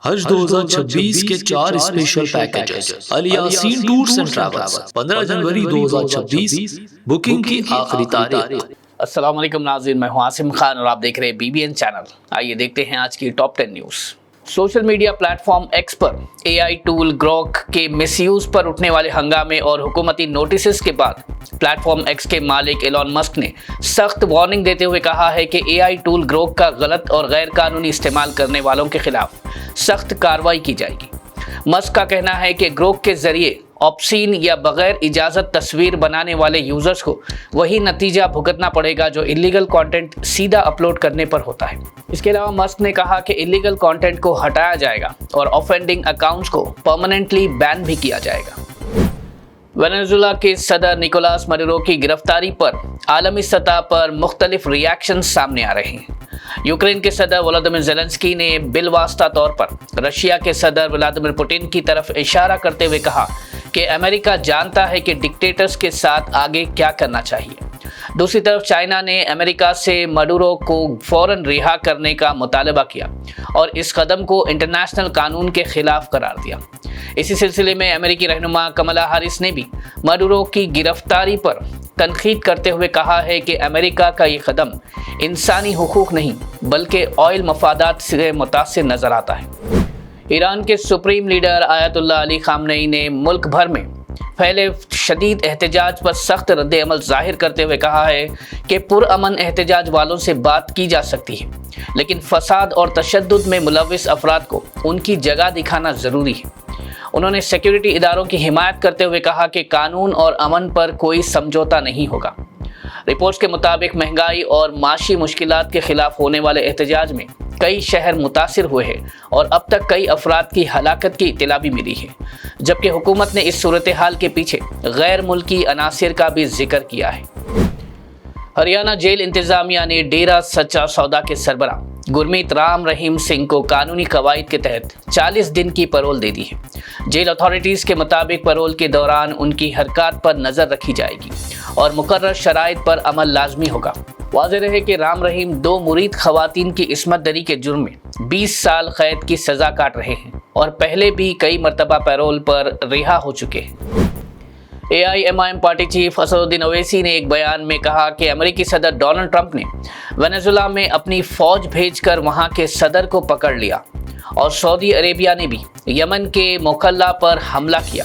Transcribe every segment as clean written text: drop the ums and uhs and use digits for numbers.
حج 2026 کے 4 special packages Alyaseen tours and travels 15 جنوری 2026 booking کی آخری تاریخ۔ السلام علیکم ناظرین، میں ہوں عاصم خان اور آپ دیکھ رہے ہیں BBN چینل۔ آئیے دیکھتے ہیں آج کی top 10 news. Social media platform X پر AI ٹول گروک کے مس یوز پر اٹھنے والے ہنگامے اور حکومتی نوٹسز کے بعد پلیٹ فارم ایکس کے مالک ایلون مسک نے سخت وارننگ دیتے ہوئے کہا ہے کہ AI ٹول گروک کا غلط اور غیر قانونی استعمال کرنے والوں کے خلاف سخت کارروائی کی جائے گی۔ مسک کا کہنا ہے کہ گروک کے ذریعے آپسین یا بغیر اجازت تصویر بنانے والے یوزرز کو وہی نتیجہ بھگتنا پڑے گا جو اللیگل کانٹینٹ سیدھا اپلوڈ کرنے پر ہوتا ہے۔ اس کے علاوہ مسک نے کہا کہ اللیگل کانٹینٹ کو ہٹایا جائے گا اور آفینڈنگ اکاؤنٹس کو پرماننٹلی بین بھی کیا جائے گا۔ وینزویلا کے صدر نکولاس مڈورو کی گرفتاری پر عالمی سطح پر مختلف ریاکشن سامنے آ رہے ہیں۔ یوکرین کے صدر ولادیمیر زیلنسکی نے بالواسطہ طور پر رشیا کے صدر ولادیمیر پوٹن کی طرف اشارہ کرتے ہوئے کہا کہ امریکہ جانتا ہے کہ ڈکٹیٹرز کے ساتھ آگے کیا کرنا چاہیے۔ دوسری طرف چائنا نے امریکہ سے مڈورو کو فوراً رہا کرنے کا مطالبہ کیا اور اس قدم کو انٹرنیشنل قانون کے خلاف قرار دیا۔ اسی سلسلے میں امریکی رہنما کملا ہیرس نے بھی مڈورو کی گرفتاری پر تنقید کرتے ہوئے کہا ہے کہ امریکہ کا یہ قدم انسانی حقوق نہیں بلکہ آئل مفادات سے متاثر نظر آتا ہے۔ ایران کے سپریم لیڈر آیت اللہ علی خامنئی نے ملک بھر میں پھیلے شدید احتجاج پر سخت رد عمل ظاہر کرتے ہوئے کہا ہے کہ پرامن احتجاج والوں سے بات کی جا سکتی ہے، لیکن فساد اور تشدد میں ملوث افراد کو ان کی جگہ دکھانا ضروری ہے۔ انہوں نے سیکیورٹی اداروں کی حمایت کرتے ہوئے کہا کہ قانون اور امن پر کوئی سمجھوتا نہیں ہوگا۔ رپورٹس کے مطابق مہنگائی اور معاشی مشکلات کے خلاف ہونے والے احتجاج میں کئی شہر متاثر ہوئے ہیں اور اب تک کئی افراد کی ہلاکت کی اطلاع بھی ملی ہے، جبکہ حکومت نے اس صورتحال کے پیچھے غیر ملکی عناصر کا بھی ذکر کیا ہے۔ ہریانہ جیل انتظامیہ نے ڈیرہ سچا سودا کے سربراہ گرمیت رام رحیم سنگھ کو قانونی قواعد کے تحت 40 دن کی پیرول دے دی ہے۔ جیل اتھارٹیز کے مطابق پیرول کے دوران ان کی حرکات پر نظر رکھی جائے گی اور مقرر شرائط پر عمل لازمی ہوگا۔ واضح رہے کہ رام رحیم 2 مرید خواتین کی عصمت دری کے جرم میں 20 سال قید کی سزا کاٹ رہے ہیں اور پہلے بھی کئی مرتبہ پیرول پر رہا ہو چکے ہیں۔ AIMIM پارٹی چیف اسد الدین اویسی نے ایک بیان میں کہا کہ امریکی صدر ڈونلڈ ٹرمپ نے وینزویلا میں اپنی فوج بھیج کر وہاں کے صدر کو پکڑ لیا اور سعودی عربیہ نے بھی یمن کے موکلا پر حملہ کیا۔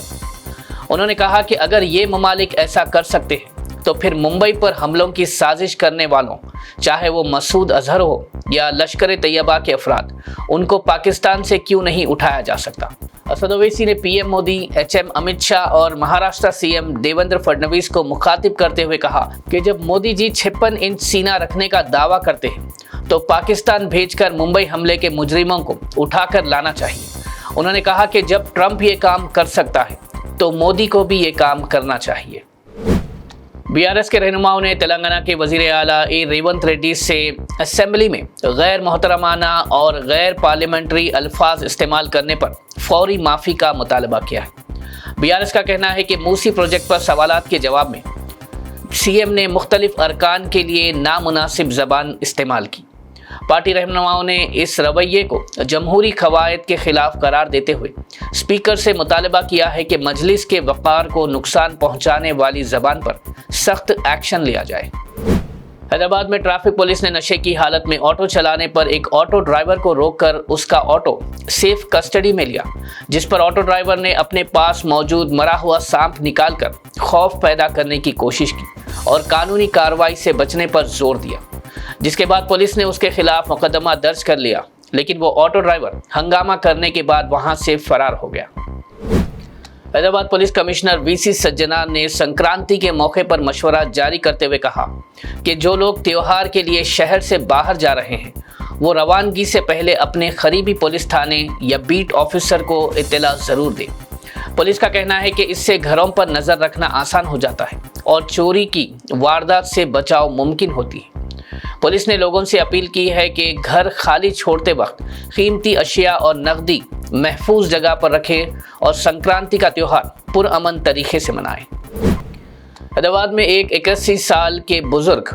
انہوں نے کہا کہ اگر یہ ممالک ایسا کر سکتے ہیں تو پھر ممبئی پر حملوں کی سازش کرنے والوں، چاہے وہ مسعود اظہر ہو یا لشکر طیبہ کے افراد، ان کو پاکستان سے کیوں نہیں اٹھایا جا سکتا۔ اسد اویسی نے PM مودی، HM امت شاہ اور مہاراشٹر CM دیویندر فڈنویس کو مخاطب کرتے ہوئے کہا کہ جب مودی جی 56 انچ سینہ رکھنے کا دعویٰ کرتے ہیں تو پاکستان بھیج کر ممبئی حملے کے مجرموں کو اٹھا کر لانا چاہیے۔ انہوں نے کہا کہ جب ٹرمپ یہ کام کر سکتا ہے تو مودی کو بھی یہ کام کرنا چاہیے۔ BRS کے رہنماؤں نے تلنگانہ کے وزیر اعلیٰ ریونت ریڈی سے اسمبلی میں غیر محترمانہ اور غیر پارلیمنٹری الفاظ استعمال کرنے پر فوری معافی کا مطالبہ کیا ہے۔ BRS کا کہنا ہے کہ موسی پروجیکٹ پر سوالات کے جواب میں CM نے مختلف ارکان کے لیے نامناسب زبان استعمال کی۔ پارٹی رہنماؤں نے اس رویے کو جمہوری قواعد کے خلاف قرار دیتے ہوئے اسپیکر سے مطالبہ کیا ہے کہ مجلس کے وقار کو نقصان پہنچانے والی زبان پر سخت ایکشن لیا جائے۔ حیدرآباد میں ٹریفک پولیس نے نشے کی حالت میں آٹو چلانے پر ایک آٹو ڈرائیور کو روک کر اس کا آٹو سیف کسٹڈی میں لیا، جس پر آٹو ڈرائیور نے اپنے پاس موجود مرا ہوا سانپ نکال کر خوف پیدا کرنے کی کوشش کی اور قانونی کارروائی سے بچنے پر زور دیا، جس کے بعد پولیس نے اس کے خلاف مقدمہ درج کر لیا، لیکن وہ آٹو ڈرائیور ہنگامہ کرنے کے بعد وہاں سے فرار ہو گیا۔ حیدرآباد پولیس کمشنر VC سجنان نے سنکرانتی کے موقع پر مشورہ جاری کرتے ہوئے کہا کہ جو لوگ تہوار کے لیے شہر سے باہر جا رہے ہیں وہ روانگی سے پہلے اپنے قریبی پولیس تھانے یا بیٹ آفیسر کو اطلاع ضرور دیں۔ پولیس کا کہنا ہے کہ اس سے گھروں پر نظر رکھنا آسان ہو جاتا ہے اور چوری کی واردات سے بچاؤ ممکن ہوتی ہے۔ پولیس نے لوگوں سے اپیل کی ہے کہ گھر خالی چھوڑتے وقت قیمتی اشیاء اور نقدی محفوظ جگہ پر رکھیں اور سنکرانتی کا تہوار پرامن طریقے سے منائیں۔ حیدرآباد میں ایک 81 سال کے بزرگ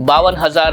52,000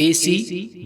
AC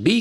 B